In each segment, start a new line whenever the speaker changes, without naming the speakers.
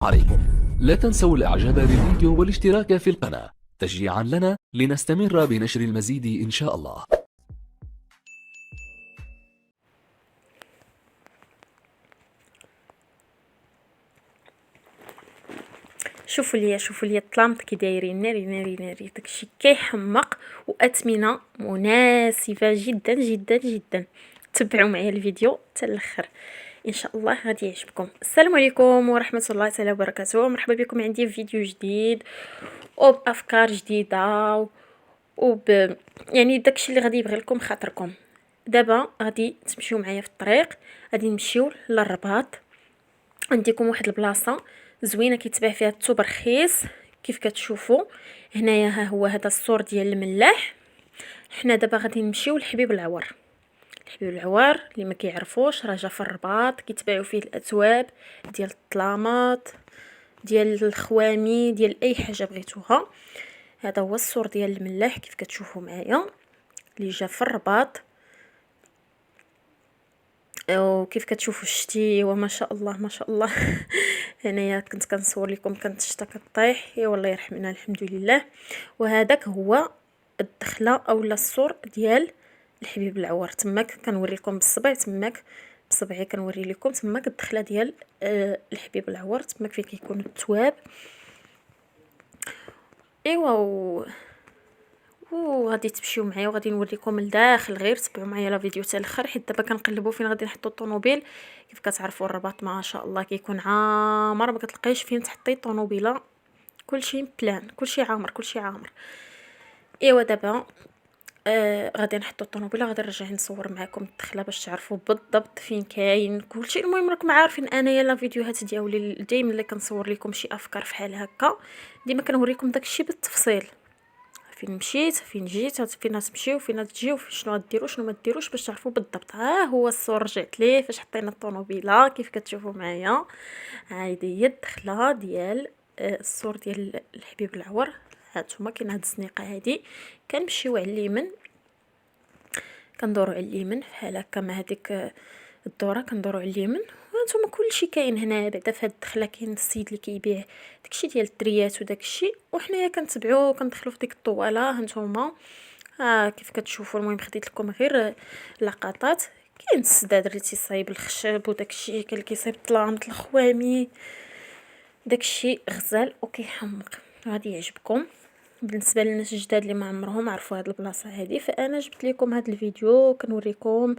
عليكم. لا تنسوا الاعجاب بالفيديو والاشتراك في القناة تشجيعا لنا لنستمر بنشر المزيد ان شاء الله.
شوفوا لي الطلامط كي دايرين ناري ناري ناري، داكشي كيحمق واثمنه مناسبه جدا جدا جدا. تبعوا معايا الفيديو حتى الاخر ان شاء الله غادي يعجبكم. السلام عليكم ورحمه الله تعالى وبركاته، مرحبا بكم عندي في فيديو جديد وبافكار جديده يعني داكشي اللي غادي يبغي لكم خاطركم. دابا غادي تمشيو معايا في الطريق، غادي نمشيو للرباط. عندكم واحد البلاصه زوينه كيتباع فيها الثوب رخيص كيف كتشوفوا هنايا. ها هو هذا السور ديال الملاح. حنا دابا غادي نمشيو لحبيب العوار. حبيب العوار اللي ما كيعرفوش راه جا في الرباط، كيتباعوا فيه الاثواب ديال الطلامات، ديال الخوامي، ديال اي حاجه بغيتوها. هذا هو السور ديال الملاح كيف كتشوفوا معايا اللي جا في الرباط. وكيف كتشوفوا الشتي وما شاء الله ما شاء الله. هنايا كنت كنصور لكم كانت الشتا كطيح، يا والله يرحمنا الحمد لله. وهذاك هو الدخله اولا السور ديال الحبيب العوار. تماك كنوريكم بالصبع، تماك بصبعي كنوري لكم تماك الدخله ديال الحبيب العوار، تماك فين كيكون التواب. ايوا وغادي تمشيو معايا وغادي نوريكم لداخل، غير تبعوا معايا لا فيديو حتى الاخر حيت دابا كنقلبوا فين غادي نحطوا الطوموبيل. كيف كتعرفوا الرباط ما شاء الله كيكون عامر، ما كتلقايش فين تحطي الطوموبيله، كلشي بلان، كلشي عامر كلشي عامر. ايوا دابا غادي نحطوا الطوموبيله، غادي نرجع نصور معكم الدخله باش تعرفوا بالضبط فين كاين كلشي. المهم راكم عارفين انايا لا فيديوهات ديالي دائما اللي كنصور لكم شي افكار فحال هكا ديما كنوريكم داكشي بالتفصيل، فين مشيت فين جيت فين تمشيو فين تجيو شنو غديروا شنو ما ديروش باش تعرفوا بالضبط. ها هو السور رجعت ليه فاش حطينا الطوموبيله كيف كتشوفوا معايا. هذه هي الدخله ديال السور ديال الحبيب العور. هانتوما كاين هاد الزنيقه هادي، كنمشيو على اليمين، كندوروا على اليمين بحال هكا مع هذيك الدوره، كندوروا على اليمين. وانتم كلشي كاين هنا بعدا في هاد الدخله. كاين السيد اللي كيبيع داكشي ديال الدريات وداكشي، وحنايا كنتبعوه كندخلوا في ديك الطواله. هانتوما كيف كتشوفوا. المهم خديت لكم غير لقطات. كاين السداد اللي تيصايب الخشب وداكشي، كاين اللي كيصايب الطلامط الخوامي، داكشي غزال وكيحمق. غادي يعجبكم. بالنسبه للناس الجداد اللي ما عمرهم عرفوا هاد البلاصه هادي، فانا جبت لكم هاد الفيديو كنوريكم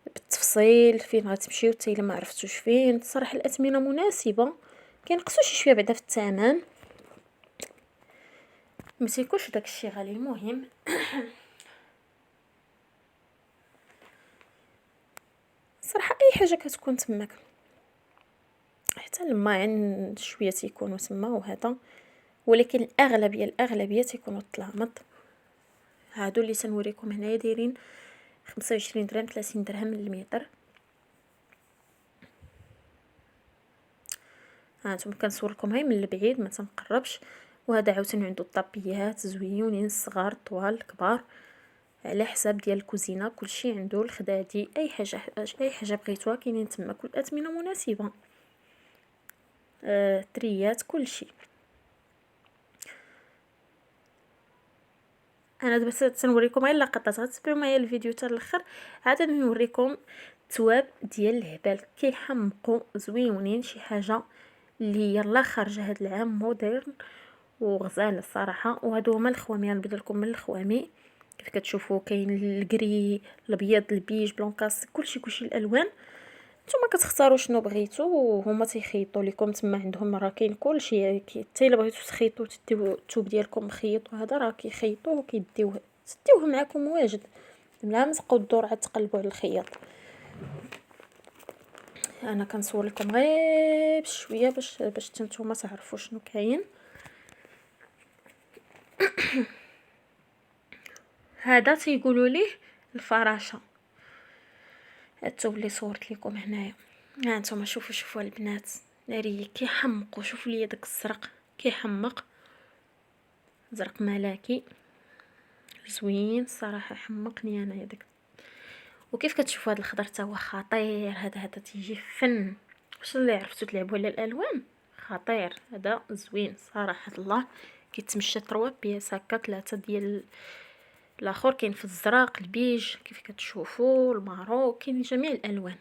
بالتفصيل فين غتمشيو حتى الا ما عرفتوش فين. الصراحه الاثمنه مناسبه، كينقصوا شي شويه بعدا في الثمن، ما تيكونش داكشي غالي. المهم صراحه اي حاجه كتكون تماك، حتى الماعن شويه تيكونوا تما وهذا، ولكن الاغلبيه تيكونوا الطلامط. هادو اللي تنوريكم هنايا دايرين 25 درهم 30 درهم للمتر. هانتوما كنصور لكم هاي من البعيد ما تنقربش. وهذا عاوتاني عنده الطابيات زويونين، الصغار الطوال الكبار على حساب ديال الكوزينه. كلشي عنده الخدادي، اي حاجه بغيتوها كاينين تما، كل اثمنه مناسبه. تريات كلشي. انا دابا تنوريكم غير اللقطات، غتبعوا معايا الفيديو حتى الاخر. عاد نوريكم التواب ديال الهبال كيحمقوا زويونين، شي حاجه اللي يلا خارجه هاد العام مودرن وغزال الصراحه. وهادو هما الخوامي، غنبدا لكم من الخوامي. كيف كتشوفوا كاين الكري الابيض البيج بلونكاس، كلشي الالوان. نتوما كتختاروا شنو بغيتو وهما تيخيطوا لكم تما. عندهم راه كاين كلشي، حتى الا بغيتو تخيطوا تديو الثوب ديالكم مخيط وهذا راه كيخيطوه وكيديوه تديوه معكم واجد، بلا ما تبقاو الدور عاد تقلبوا على الخياط. انا كنصور لكم غير بشويه باش نتوما تعرفوا شنو كاين. هذا تيقولوا ليه الفراشه، الثوب اللي صورت لكم هنايا. ها انتم شوفوا البنات ناري كيحمقوا. شوفوا لي داك الزرق كيحمق، زرق ملكي زوين صراحه، حمقني انا داك. وكيف كتشوفوا هذا الخضر حتى هو خطير. هذا تيجي فن. واش اللي عرفتوا تلعبوا على الالوان خطير هذا زوين صراحه الله. كيتمشى 3 بياس هكا، 3 ديال الاخر كاين في الزرق البيج كيف كتشوفوا المارو، كاين جميع الالوان.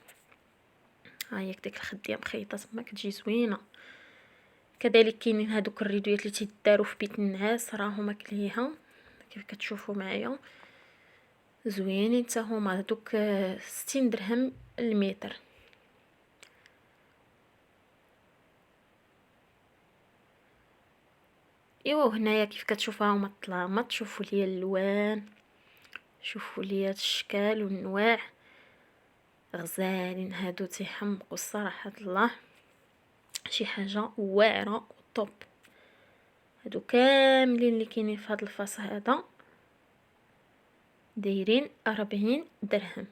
ها هي ديك الخديه مخيطه تما كتجي زوينه. كذلك كاينين هادوك الريدويات اللي تيداروا في بيت النعاس، راه هما كليها كيف كتشوفوا معايا زوينين حتى هما. هادوك 60 درهم المتر. ايوا هنايا كيف كتشوفوا هما الطلامط، شوفوا لي الالوان، شوفوا لي الاشكال والانواع، غزالين هادو تيحمقوا الصراحه الله، شي حاجه واعره وطوب. هادو كاملين اللي كاينين في هذا الفاس هذا دايرين 40 درهم.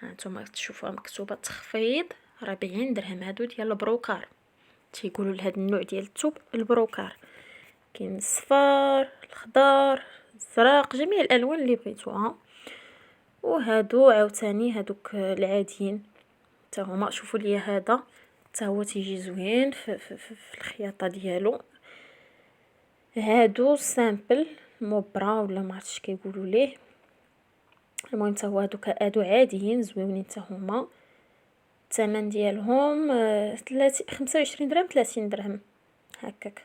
هانتوما تشوفوها مكتوبه تخفيض 40 درهم. هادو ديال البروكار، تيقولوا لهاد النوع ديال الثوب البروكار. كاين الصفار، الخضار، الزرق، جميع الالوان اللي بغيتوها. وهادو عاوتاني هادوك العاديين حتى هما، شوفوا لي هذا حتى هو تيجي زوين في الخياطه ديالو. هادو سامبل موبرا ولا ما عرفتش كيقولوا ليه. المهم حتى هو هادو عاديين زوينين حتى هما. الثمن ديالهم 25 درهم 30 درهم هكاك،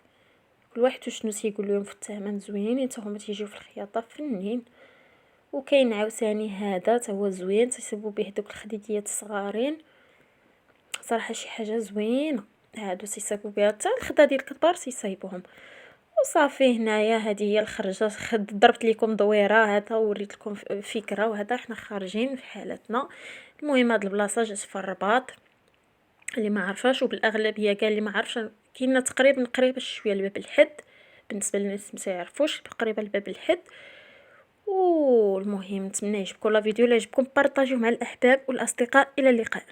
كل واحد وشنو تيقول لهم في الثمن. زوينين حتى هما تيجيو في الخياطه فنين. وكاين عاوتاني هذا حتى هو زوين، تيصيبوا به دوك الخديديات الصغارين صراحه شي حاجه زوينه. هادو تيصيبوا بها حتى الخدا ديال الكبار تيصايبوهم. وصافي هنايا هذه هي الخرجه. ضربت لكم دويره هذا وريت لكم فكره، وهذا حنا خارجين في حالتنا. المهم هاد البلاصه جات في الرباط اللي ما عرفاش، وبالاغلبيه كاع اللي ما عرفش كاينه تقريبا قريبه شويه لباب الحد بالنسبه للناس ما يعرفوش، قريبه لباب الحد. والمهم نتمنى يعجبكم لا فيديو، لا يعجبكم بارطاجيوه مع الاحباب والاصدقاء. الى اللقاء.